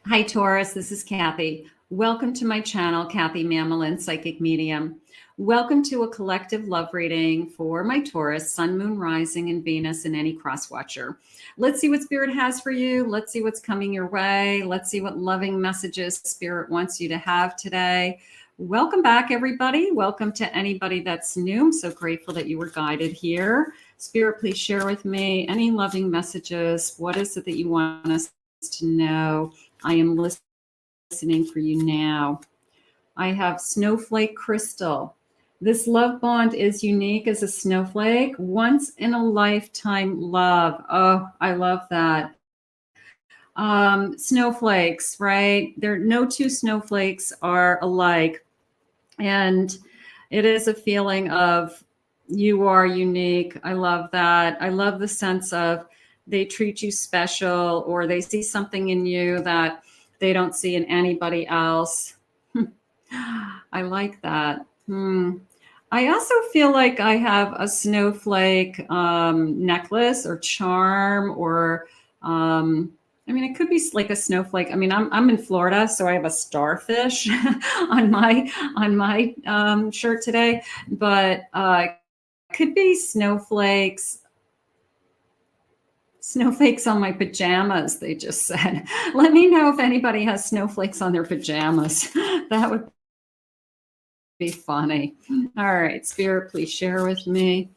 Hi, Taurus. This is Kathy. Welcome to my channel, Kathy Mamolen, Psychic Medium. Welcome to a collective love reading for my Taurus, Sun, Moon, Rising, and Venus, and any cross-watcher. Let's see what Spirit has for you. Let's see what's coming your way. Let's see what loving messages Spirit wants you to have today. Welcome back, everybody. Welcome to anybody that's new. I'm so grateful that you were guided here. Spirit, please share with me any loving messages. What is it that you want us to know? I am listening for you now. I have Snowflake Crystal. This love bond is unique as a snowflake. Once in a lifetime love. Oh, I love that. Snowflakes, right? No two snowflakes are alike. And it is a feeling of you are unique. I love that. I love the sense of they treat you special, or they see something in you that they don't see in anybody else. I like that. I also feel like I have a snowflake necklace or charm, or I mean, it could be like a snowflake. I mean, I'm in Florida, so I have a starfish on my shirt today, but it could be snowflakes on my pajamas, they just said. Let me know if anybody has snowflakes on their pajamas. That would be funny. All right, Spirit, please share with me.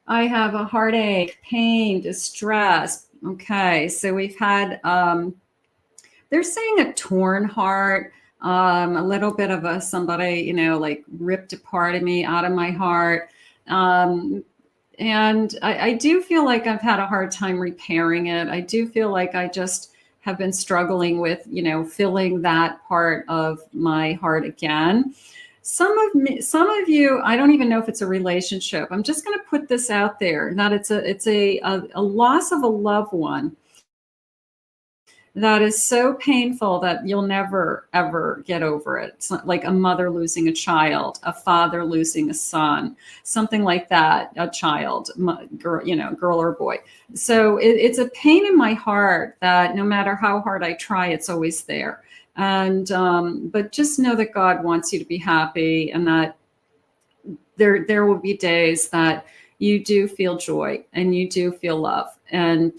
I have a heartache, pain, distress. Okay, so we've had, they're saying a torn heart, a little bit of somebody, like ripped a part of me out of my heart. And I do feel like I've had a hard time repairing it. I do feel like I just have been struggling with, filling that part of my heart again. Some of you, I don't even know if it's a relationship. I'm just going to put this out there, that it's a loss of a loved one that is so painful that you'll never, ever get over it. It's like a mother losing a child, a father losing a son, something like that, a child, girl or boy. So it's a pain in my heart that no matter how hard I try, it's always there. And but just know that God wants you to be happy, and that there will be days that you do feel joy and you do feel love. And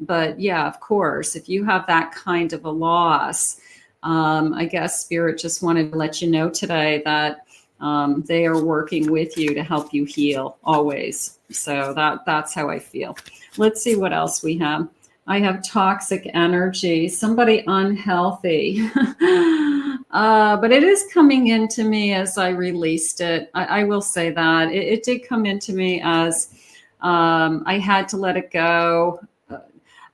but yeah, of course, if you have that kind of a loss, I guess Spirit just wanted to let you know today that they are working with you to help you heal always. So that's how I feel. Let's see what else we have. I have toxic energy, somebody unhealthy. But it is coming into me as I released it. I will say that. It did come into me as I had to let it go.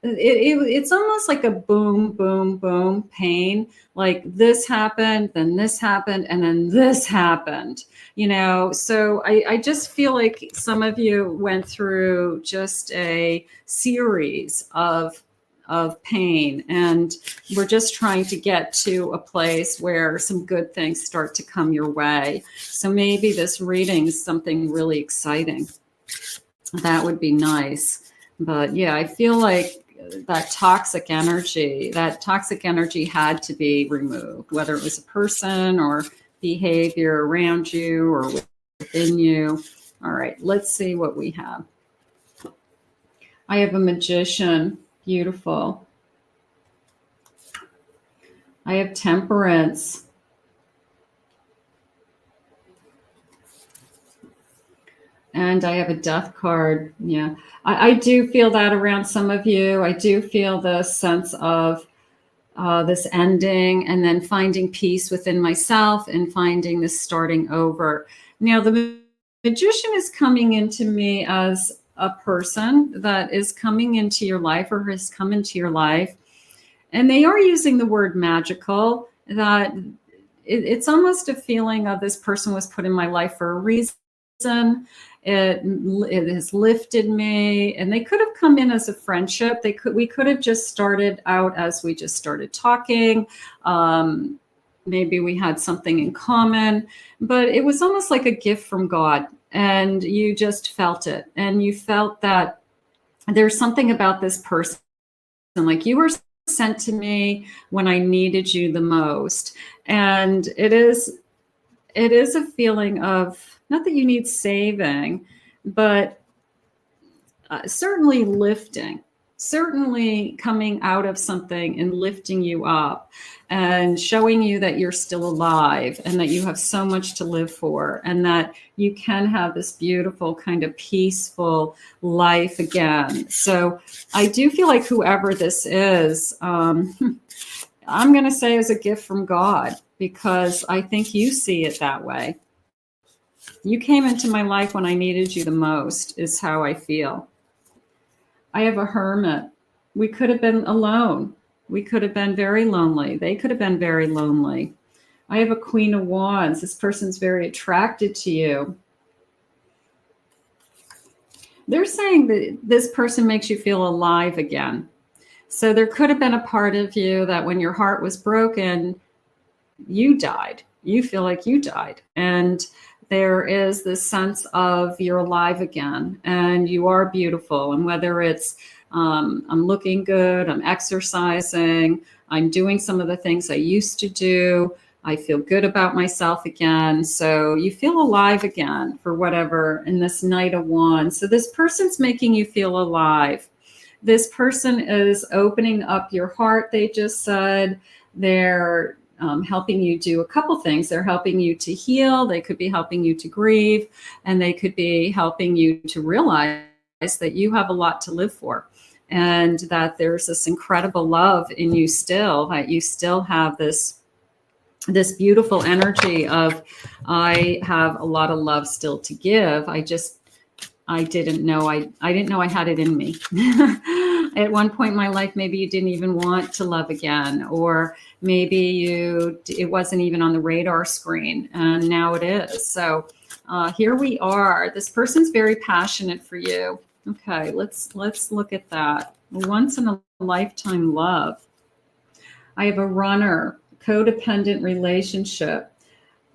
It's almost like a boom, boom, boom pain. Like this happened, then this happened, and then this happened. So I just feel like some of you went through just a series of pain, and we're just trying to get to a place where some good things start to come your way. So maybe this reading is something really exciting. That would be nice. But yeah, I feel like that toxic energy had to be removed, whether it was a person or behavior around you or within you. All right, let's see what we have. I have a Magician. Beautiful. I have Temperance. And I have a Death card. Yeah, I do feel that around some of you. I do feel the sense of this ending and then finding peace within myself and finding this starting over. Now, the Magician is coming into me as a person that is coming into your life or has come into your life. And they are using the word magical, that it's almost a feeling of this person was put in my life for a reason. It has lifted me, and they could have come in as a friendship. We could have just started out as we just started talking. Maybe we had something in common, but it was almost like a gift from God, and you just felt it, and you felt that there's something about this person, like you were sent to me when I needed you the most. And it is a feeling of, not that you need saving, but certainly lifting, certainly coming out of something and lifting you up and showing you that you're still alive and that you have so much to live for and that you can have this beautiful kind of peaceful life again. So I do feel like whoever this is, I'm going to say is a gift from God, because I think you see it that way. You came into my life when I needed you the most, is how I feel. I have a hermit. We could have been alone. We could have been very lonely. They could have been very lonely. I have a Queen of Wands. This person's very attracted to you. They're saying that this person makes you feel alive again. So there could have been a part of you that when your heart was broken, you died. You feel like you died. And there is this sense of you're alive again and you are beautiful. And whether it's I'm looking good, I'm exercising, I'm doing some of the things I used to do, I feel good about myself again. So you feel alive again for whatever in this Knight of Wands. So this person's making you feel alive. This person is opening up your heart, they just said. They're helping you do a couple things. They're helping you to heal. They could be helping you to grieve, and they could be helping you to realize that you have a lot to live for, and that there's this incredible love in you still, that you still have this beautiful energy of, I have a lot of love still to give. I didn't know I had it in me. At one point in my life, maybe you didn't even want to love again, or maybe it wasn't even on the radar screen, and now it is. So here we are. This person's very passionate for you. Okay, let's look at that. Once in a lifetime love. I have a runner, codependent relationship.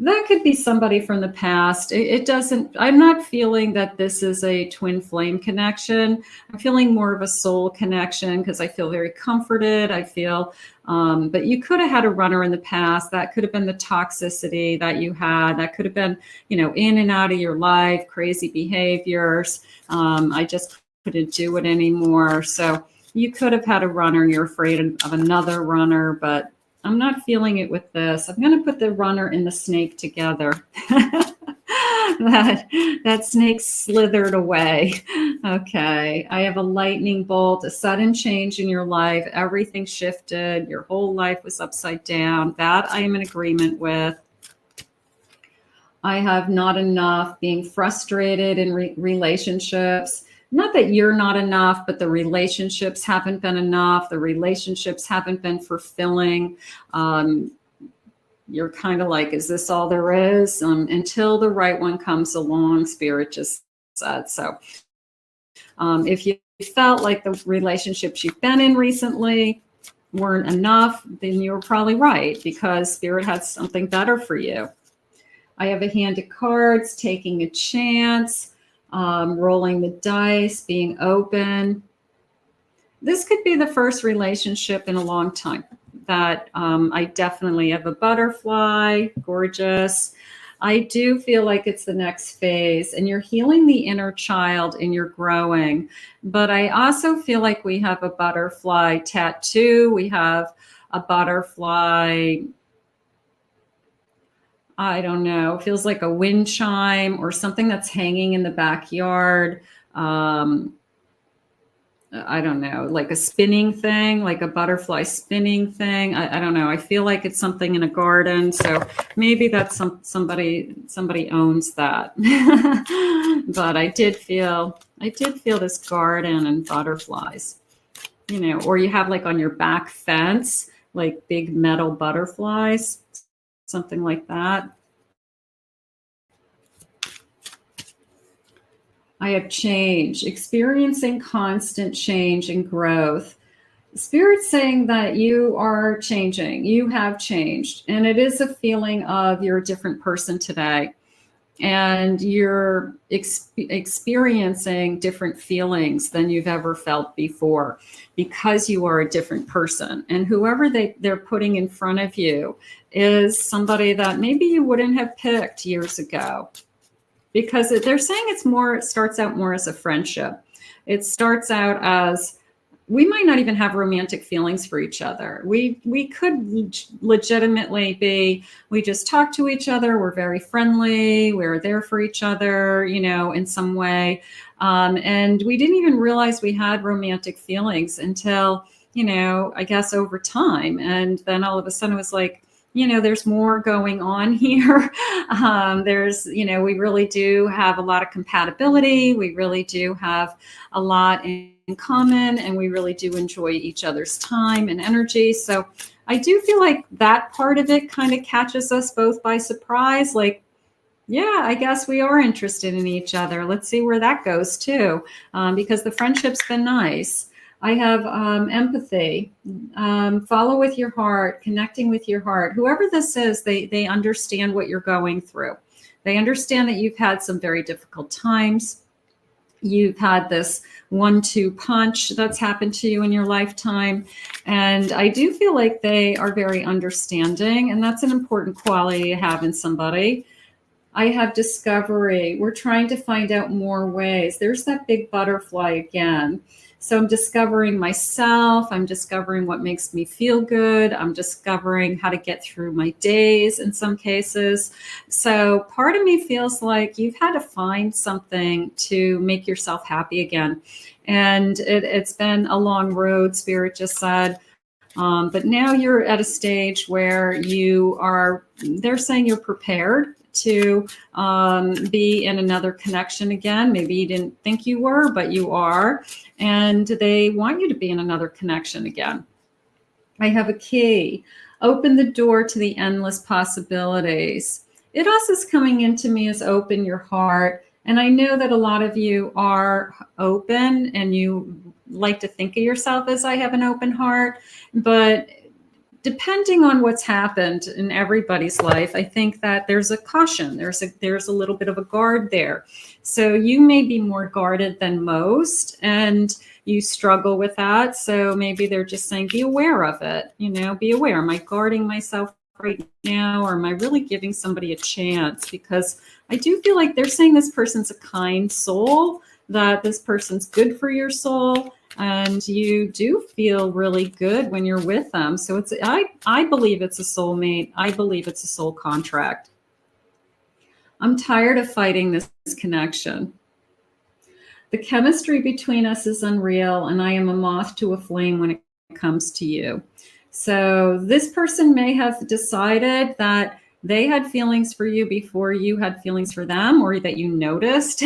That could be somebody from the past. I'm not feeling that this is a twin flame connection. I'm feeling more of a soul connection because I feel very comforted. I feel, but you could have had a runner in the past. That could have been the toxicity that you had. That could have been, in and out of your life, crazy behaviors. I just couldn't do it anymore. So you could have had a runner. You're afraid of another runner, but I'm not feeling it with this. I'm going to put the runner and the snake together. that snake slithered away. Okay. I have a lightning bolt, a sudden change in your life. Everything shifted. Your whole life was upside down. That I am in agreement with. I have not enough, being frustrated in relationships. Not that you're not enough, but the relationships haven't been enough. The relationships haven't been fulfilling. You're kind of like, is this all there is? Until the right one comes along, Spirit just said. So if you felt like the relationships you've been in recently weren't enough, then you're probably right, because Spirit had something better for you. I have a hand of cards, taking a chance. Rolling the dice, being open. This could be the first relationship in a long time that I definitely have a butterfly, gorgeous. I do feel like it's the next phase, and you're healing the inner child and you're growing. But I also feel like we have a butterfly tattoo. We have a butterfly, I don't know, it feels like a wind chime or something that's hanging in the backyard. I don't know, like a spinning thing, like a butterfly spinning thing. I don't know. I feel like it's something in a garden. So maybe that's somebody owns that. But I did feel this garden and butterflies, or you have like on your back fence, like big metal butterflies. Something like that. I have change, experiencing constant change and growth. Spirit's saying that you are changing. You have changed. And it is a feeling of you're a different person today. and you're experiencing different feelings than you've ever felt before because you are a different person. And whoever they're putting in front of you is somebody that maybe you wouldn't have picked years ago, because they're saying it starts out more as a friendship. It starts out as, we might not even have romantic feelings for each other. We could legitimately be, we just talk to each other. We're very friendly. We're there for each other, in some way. And we didn't even realize we had romantic feelings until, I guess over time. And then all of a sudden it was like, there's more going on here. We really do have a lot of compatibility. We really do have a lot in common, and we really do enjoy each other's time and energy. So I do feel like that part of it kind of catches us both by surprise. Like, yeah, I guess we are interested in each other. Let's see where that goes too, because the friendship's been nice. I have empathy, follow with your heart, connecting with your heart. Whoever this is, they understand what you're going through. They understand that you've had some very difficult times. You've had this 1-2 punch that's happened to you in your lifetime. And I do feel like they are very understanding, and that's an important quality to have in somebody. I have discovery. We're trying to find out more ways. There's that big butterfly again. So I'm discovering myself. I'm discovering what makes me feel good. I'm discovering how to get through my days in some cases. So part of me feels like you've had to find something to make yourself happy again. And it's been a long road, Spirit just said. But now you're at a stage where they're saying you're prepared to be in another connection again. Maybe you didn't think you were, but you are. And they want you to be in another connection again. I have a key. Open the door to the endless possibilities. It also is coming into me as open your heart. And I know that a lot of you are open and you like to think of yourself as, I have an open heart, but depending on what's happened in everybody's life, I think that there's a caution. There's a little bit of a guard there. So you may be more guarded than most, and you struggle with that. So maybe they're just saying, be aware of it. Be aware. Am I guarding myself right now, or am I really giving somebody a chance? Because I do feel like they're saying this person's a kind soul, that this person's good for your soul. And you do feel really good when you're with them. So I believe it's a soulmate. I believe it's a soul contract. I'm tired of fighting this connection. The chemistry between us is unreal, and I am a moth to a flame when it comes to you. So this person may have decided that they had feelings for you before you had feelings for them, or that you noticed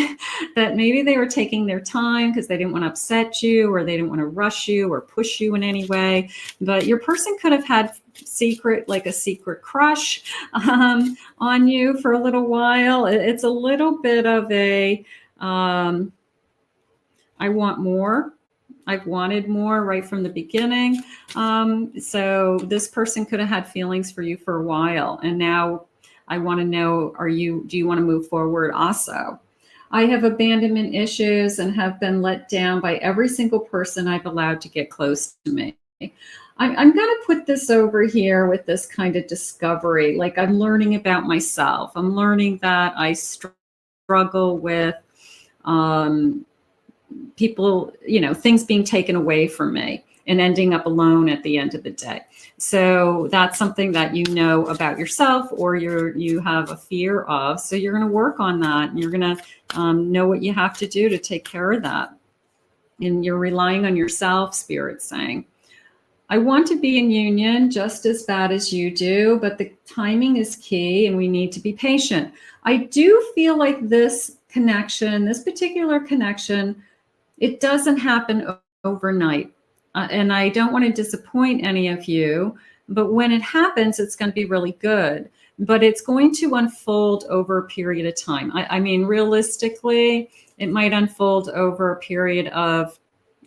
that maybe they were taking their time because they didn't want to upset you, or they didn't want to rush you or push you in any way. But your person could have had a secret crush on you for a little while. It's a little bit of a, I want more. I've wanted more right from the beginning. So this person could have had feelings for you for a while. And now I want to know, do you want to move forward also? I have abandonment issues and have been let down by every single person I've allowed to get close to me. I'm going to put this over here with this kind of discovery. Like, I'm learning about myself. I'm learning that I struggle with, people, things being taken away from me and ending up alone at the end of the day. So that's something that you know about yourself, or you have a fear of. So you're going to work on that, and you're going to know what you have to do to take care of that. And you're relying on yourself, Spirit's saying. I want to be in union just as bad as you do, but the timing is key and we need to be patient. I do feel like this particular connection, it doesn't happen overnight. And I don't want to disappoint any of you, but when it happens, it's going to be really good. But it's going to unfold over a period of time. I mean, realistically, it might unfold over a period of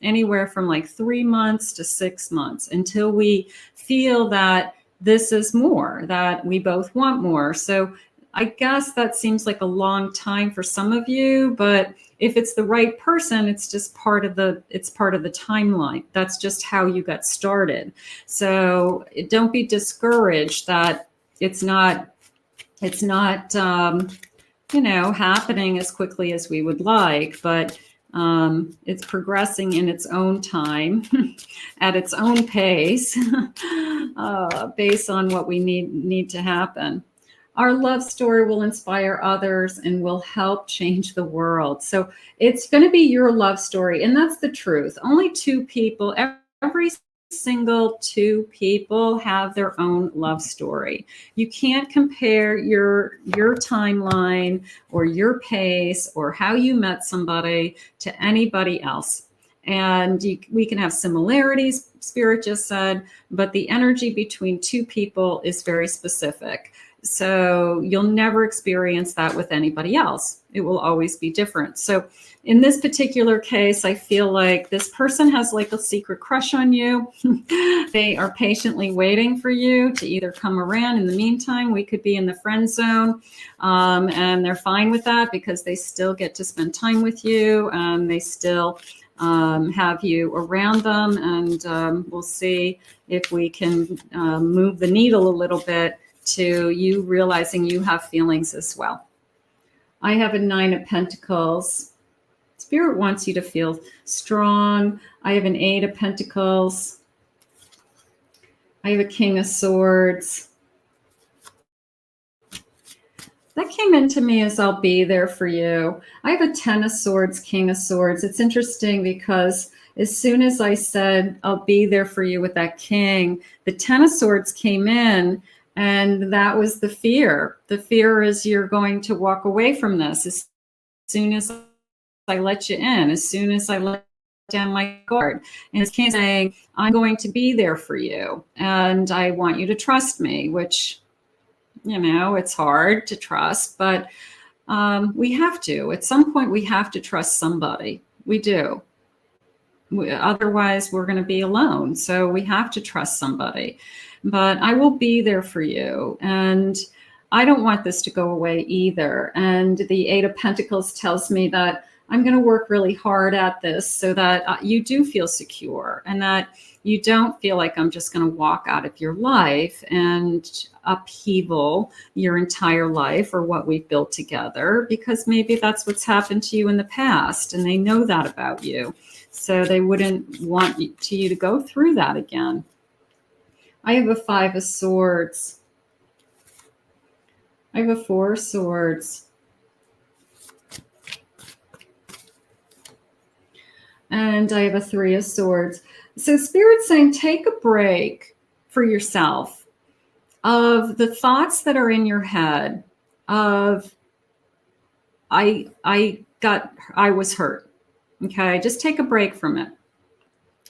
anywhere from like 3 months to 6 months until we feel that this is more, that we both want more. So I guess that seems like a long time for some of you, but if it's the right person, it's just part of the timeline. That's just how you got started. So don't be discouraged that it's not happening as quickly as we would like, but it's progressing in its own time, at its own pace, based on what we need to happen. Our love story will inspire others and will help change the world. So it's going to be your love story. And that's the truth. Only two people, every single two people have their own love story. You can't compare your timeline or your pace or how you met somebody to anybody else. And we can have similarities, Spirit just said, but the energy between two people is very specific. So you'll never experience that with anybody else. It will always be different. So in this particular case, I feel like this person has like a secret crush on you. They are patiently waiting for you to either come around. In the meantime, we could be in the friend zone, and they're fine with that because they still get to spend time with you, and they still have you around them. And we'll see if we can move the needle a little bit to you realizing you have feelings as well. I have a 9 of Pentacles. Spirit wants you to feel strong. I have an 8 of Pentacles. I have a King of Swords. That came into me as I'll be there for you. I have a 10 of Swords, King of Swords. It's interesting because as soon as I said, I'll be there for you with that King, the 10 of Swords came in. And that was the fear. The fear is you're going to walk away from this as soon as I let you in, as soon as I let down my guard. And it's saying, I'm going to be there for you. And I want you to trust me, which, it's hard to trust, but we have to. At some point, we have to trust somebody. We do. Otherwise, we're going to be alone. So we have to trust somebody. But I will be there for you. And I don't want this to go away either. And the 8 of Pentacles tells me that I'm going to work really hard at this so that you do feel secure and that you don't feel like I'm just going to walk out of your life and upheaval your entire life or what we've built together, because maybe that's what's happened to you in the past and they know that about you. So they wouldn't want you to go through that again. I have a 5 of Swords. I have a 4 of Swords. And I have a 3 of Swords. So Spirit's saying, take a break for yourself of the thoughts that are in your head of, I was hurt. Okay, just take a break from it.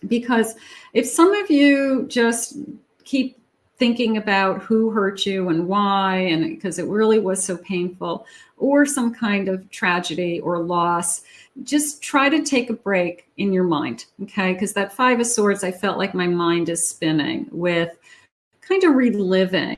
Because if some of you just keep thinking about who hurt you and why, and because it really was so painful, or some kind of tragedy or loss, just try to take a break in your mind, okay? Because that 5 of Swords, I felt like my mind is spinning with kind of reliving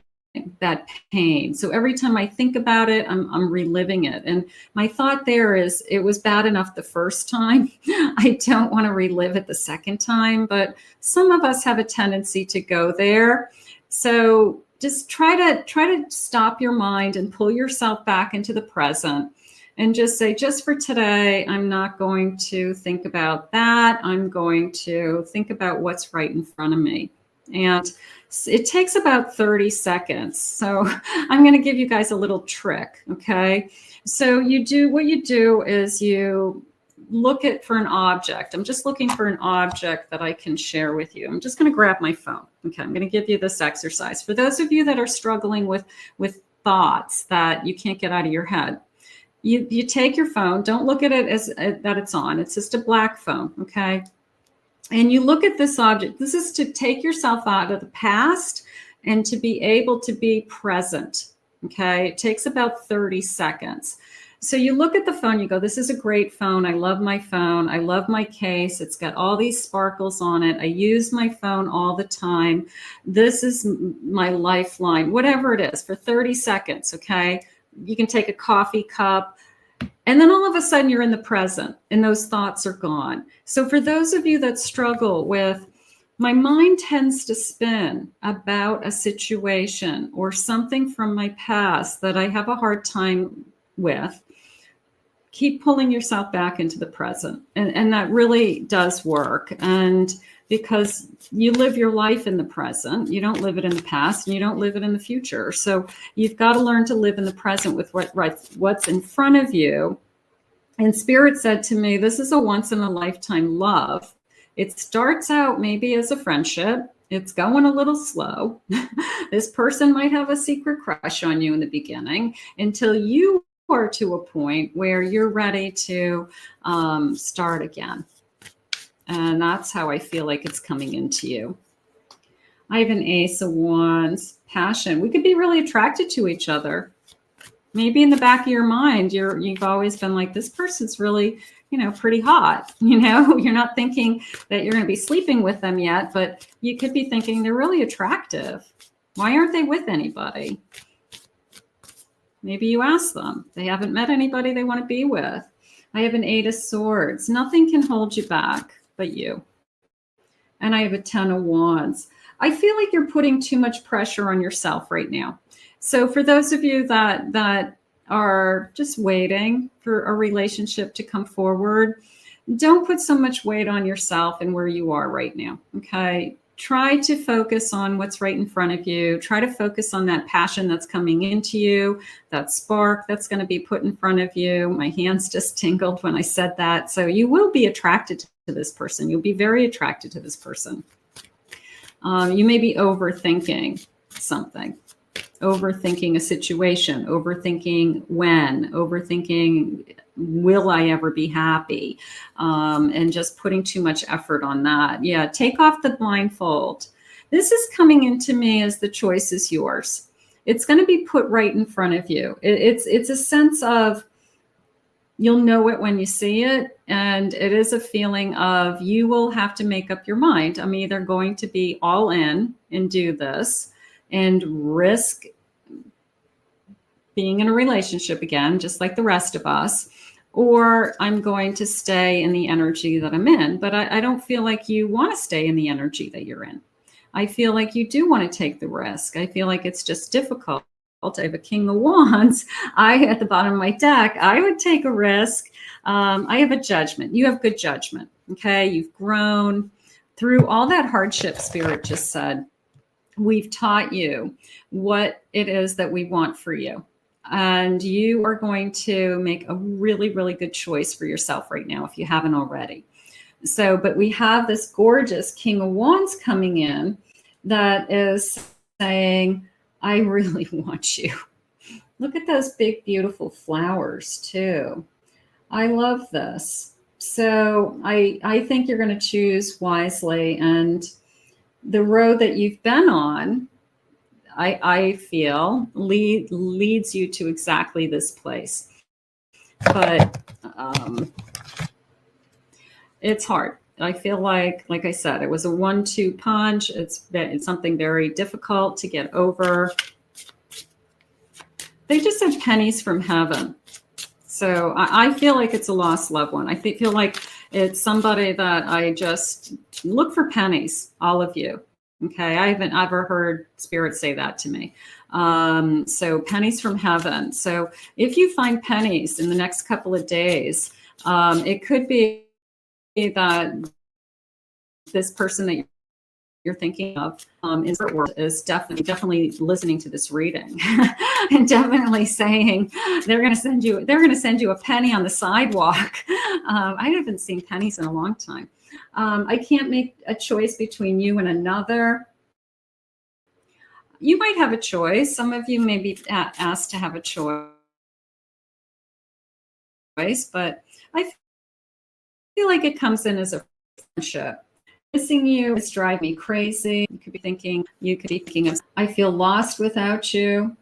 that pain. So every time I think about it, I'm reliving it. And my thought there is, it was bad enough the first time. I don't want to relive it the second time, but some of us have a tendency to go there. So just try to stop your mind and pull yourself back into the present and just say, just for today, I'm not going to think about that. I'm going to think about what's right in front of me. And it takes about 30 seconds. So I'm going to give you guys a little trick. Okay. So what you do is you look for an object. I'm just looking for an object that I can share with you. I'm just going to grab my phone. Okay. I'm going to give you this exercise. For those of you that are struggling with thoughts that you can't get out of your head, you take your phone. Don't look at it as that it's on. It's just a black phone. Okay. And you look at this object. This is to take yourself out of the past and to be able to be present. Okay. It takes about 30 seconds. So you look at the phone, you go, this is a great phone. I love my phone. I love my case. It's got all these sparkles on it. I use my phone all the time. This is my lifeline, whatever it is, for 30 seconds. Okay. you can take a coffee cup, and then all of a sudden you're in the present and those thoughts are gone. So for those of you that struggle with, my mind tends to spin about a situation or something from my past that I have a hard time with, keep pulling yourself back into the present. And that really does work. And because you live your life in the present, you don't live it in the past, and you don't live it in the future. So you've got to learn to live in the present with what's in front of you. And Spirit said to me, this is a once in a lifetime love. It starts out maybe as a friendship. It's going a little slow. This person might have a secret crush on you in the beginning until you are to a point where you're ready to start again. And that's how I feel like it's coming into you. I have an Ace of Wands, passion. We could be really attracted to each other. Maybe in the back of your mind, you've always been like, this person's really, pretty hot. You're not thinking that you're going to be sleeping with them yet, but you could be thinking they're really attractive. Why aren't they with anybody? Maybe you ask them. They haven't met anybody they want to be with. I have an 8 of Swords. Nothing can hold you back but you. And I have a 10 of Wands. I feel like you're putting too much pressure on yourself right now. So for those of you that are just waiting for a relationship to come forward, don't put so much weight on yourself and where you are right now, okay? Try to focus on what's right in front of you. Try to focus on that passion that's coming into you, that spark that's going to be put in front of you. My hands just tingled when I said that. So you will be attracted to this person. You'll be very attracted to this person. You may be overthinking something. Overthinking a situation, overthinking when, overthinking, will I ever be happy? And just putting too much effort on that. Yeah, take off the blindfold. This is coming into me as the choice is yours. It's going to be put right in front of you. It's a sense of, you'll know it when you see it. And it is a feeling of, you will have to make up your mind. I'm either going to be all in and do this and risk being in a relationship again, just like the rest of us, or I'm going to stay in the energy that I'm in. But I don't feel like you want to stay in the energy that you're in. I feel like you do want to take the risk. I feel like it's just difficult. I have a King of Wands. At the bottom of my deck, I would take a risk. I have a Judgment. You have good judgment. Okay. You've grown through all that hardship. Spirit just said, we've taught you what it is that we want for you. And you are going to make a really, really good choice for yourself right now if you haven't already. So, but we have this gorgeous King of Wands coming in that is saying, I really want you. Look at those big, beautiful flowers too. I love this. So I think you're going to choose wisely, and the road that you've been on, I feel leads you to exactly this place. But it's hard. I feel like I said, it was a 1-2 punch. It's something very difficult to get over. They just said pennies from heaven. So I feel like it's a lost loved one. I feel like it's somebody that I just look for pennies, all of you. Okay, I haven't ever heard Spirit say that to me. So pennies from heaven. So if you find pennies in the next couple of days, it could be that this person that you're thinking of is definitely listening to this reading and definitely saying they're going to send you a penny on the sidewalk. I haven't seen pennies in a long time. I can't make a choice between you and another. You might have a choice. Some of you may be asked to have a choice, but I feel like it comes in as a friendship. Missing you is driving me crazy. You could be thinking of, I feel lost without you.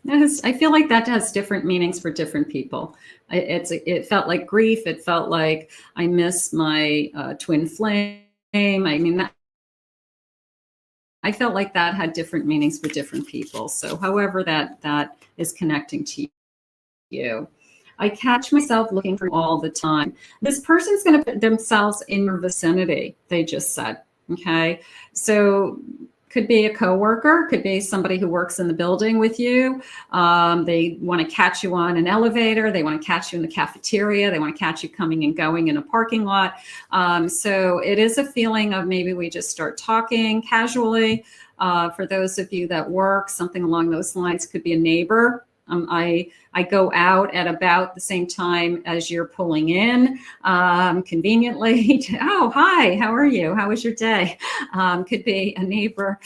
I feel like that has different meanings for different people. It felt like grief. It felt like I miss my twin flame. I mean, I felt like that had different meanings for different people. So however that is connecting to you. I catch myself looking for you all the time. This person's going to put themselves in your vicinity, they just said. Okay. So could be a coworker, could be somebody who works in the building with you. They want to catch you on an elevator. They want to catch you in the cafeteria. They want to catch you coming and going in a parking lot. So it is a feeling of maybe we just start talking casually. For those of you that work, something along those lines could be a neighbor. I go out at about the same time as you're pulling in, conveniently. Oh, hi, how are you? How was your day? Could be a neighbor.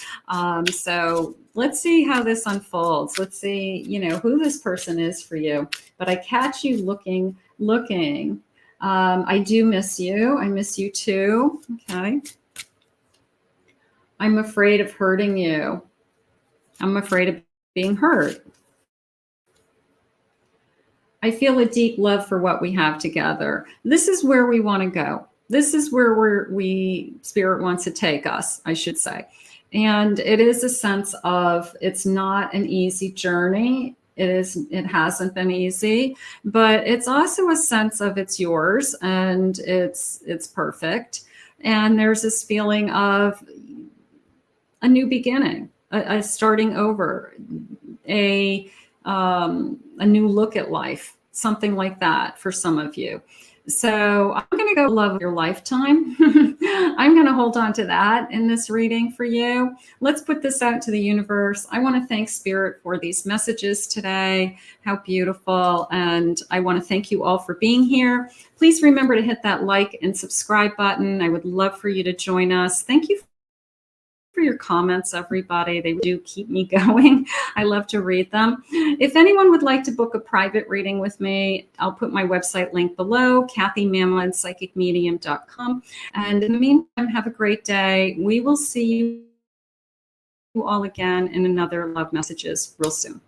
So let's see how this unfolds. Let's see, who this person is for you. But I catch you looking. I do miss you. I miss you too. Okay. I'm afraid of hurting you. I'm afraid of being hurt. I feel a deep love for what we have together. This is where we want to go. This is where Spirit wants to take us, I should say. And it is a sense of, it's not an easy journey. It hasn't been easy, but it's also a sense of it's yours and it's perfect. And there's this feeling of a new beginning, a starting over, a new look at life, something like that for some of you. So I'm going to go love your lifetime. I'm going to hold on to that in this reading for you. Let's put this out to the universe. I want to thank Spirit for these messages today. How beautiful. And I want to thank you all for being here. Please remember to hit that like and subscribe button. I would love for you to join us. Thank you for your comments, everybody. They do keep me going. I love to read them. If anyone would like to book a private reading with me, I'll put my website link below, KathyMamolen.psychicmedium.com. And in the meantime, have a great day. We will see you all again in another Love Messages real soon.